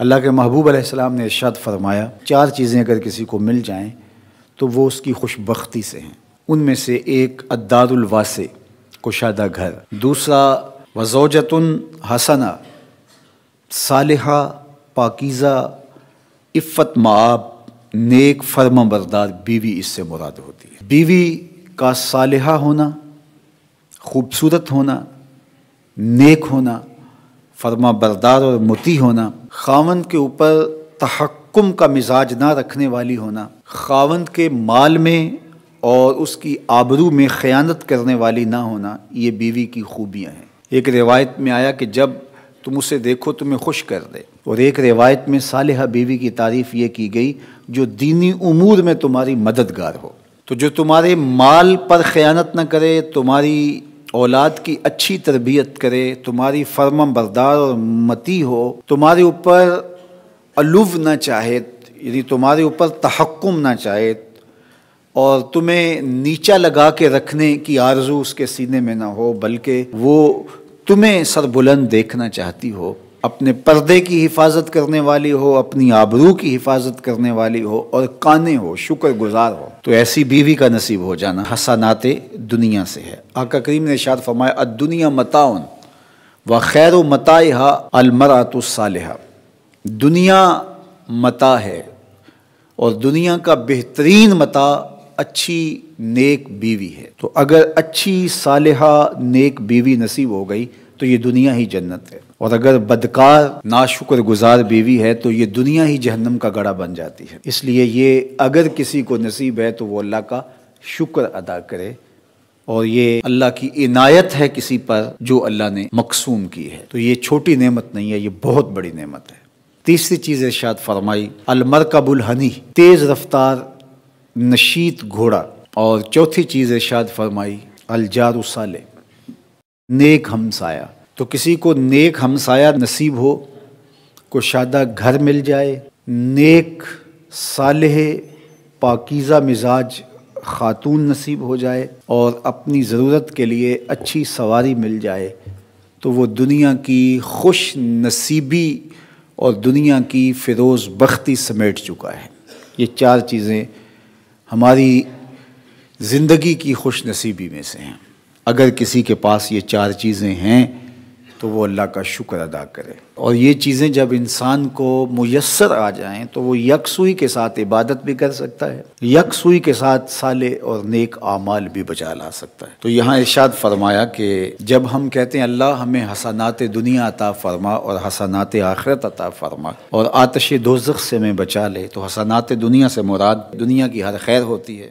اللہ کے محبوب علیہ السلام نے ارشاد فرمایا 4 چیزیں اگر کسی کو مل جائیں تو وہ اس کی خوش بختی سے ہیں۔ ان میں سے ایک الدار الواسع، کشادہ گھر، دوسرا وزوجۃ حسنہ، صالحہ، پاکیزہ، عفت مآب، نیک فرما بردار بیوی اس سے مراد ہوتی ہے۔ بیوی کا صالحہ ہونا، خوبصورت ہونا، نیک ہونا، فرما بردار اور مطیع ہونا، خاوند کے اوپر تحکم کا مزاج نہ رکھنے والی ہونا، خاوند کے مال میں اور اس کی آبرو میں خیانت کرنے والی نہ ہونا، یہ بیوی کی خوبیاں ہیں۔ ایک روایت میں آیا کہ جب تم اسے دیکھو تمہیں خوش کر دے، اور ایک روایت میں صالحہ بیوی کی تعریف یہ کی گئی جو دینی امور میں تمہاری مددگار ہو، تو جو تمہارے مال پر خیانت نہ کرے، تمہاری اولاد کی اچھی تربیت کرے، تمہاری فرما بردار اور مطیع ہو، تمہارے اوپر علو نہ چاہے، یعنی تمہارے اوپر تحکم نہ چاہے اور تمہیں نیچا لگا کے رکھنے کی آرزو اس کے سینے میں نہ ہو، بلکہ وہ تمہیں سربلند دیکھنا چاہتی ہو، اپنے پردے کی حفاظت کرنے والی ہو، اپنی آبرو کی حفاظت کرنے والی ہو اور قانع ہو، شکر گزار ہو، تو ایسی بیوی کا نصیب ہو جانا حسنات دنیا سے ہے۔ آقا کریم نے ارشاد فرمایا الدنیا متاع وخیر متاعها المرأة الصالحہ، دنیا متاع ہے اور دنیا کا بہترین متاع اچھی نیک بیوی ہے۔ تو اگر اچھی صالحہ نیک بیوی نصیب ہو گئی تو یہ دنیا ہی جنت ہے، اور اگر بدکار ناشکر گزار بیوی ہے تو یہ دنیا ہی جہنم کا گڑھا بن جاتی ہے۔ اس لیے یہ اگر کسی کو نصیب ہے تو وہ اللہ کا شکر ادا کرے، اور یہ اللہ کی عنایت ہے کسی پر جو اللہ نے مقسوم کی ہے، تو یہ چھوٹی نعمت نہیں ہے، یہ بہت بڑی نعمت ہے۔ تیسری چیز ارشاد فرمائی المرکب الحنی، تیز رفتار نشیط گھوڑا، اور چوتھی چیز ارشاد فرمائی الجار الصالح، نیک ہمسایہ۔ تو کسی کو نیک ہمسایہ نصیب ہو، کشادہ گھر مل جائے، نیک صالح پاکیزہ مزاج خاتون نصیب ہو جائے، اور اپنی ضرورت کے لیے اچھی سواری مل جائے، تو وہ دنیا کی خوش نصیبی اور دنیا کی فیروز بختی سمیٹ چکا ہے۔ یہ 4 چیزیں ہماری زندگی کی خوش نصیبی میں سے ہیں۔ اگر کسی کے پاس یہ 4 چیزیں ہیں تو وہ اللہ کا شکر ادا کرے، اور یہ چیزیں جب انسان کو میسر آ جائیں تو وہ یکسوئی کے ساتھ عبادت بھی کر سکتا ہے، یکسوئی کے ساتھ صالح اور نیک اعمال بھی بچا لا سکتا ہے۔ تو یہاں ارشاد فرمایا کہ جب ہم کہتے ہیں اللہ ہمیں حسنات دنیا عطا فرما اور حسنات آخرت عطا فرما اور آتش دوزخ سے ہمیں بچا لے، تو حسنات دنیا سے مراد دنیا کی ہر خیر ہوتی ہے۔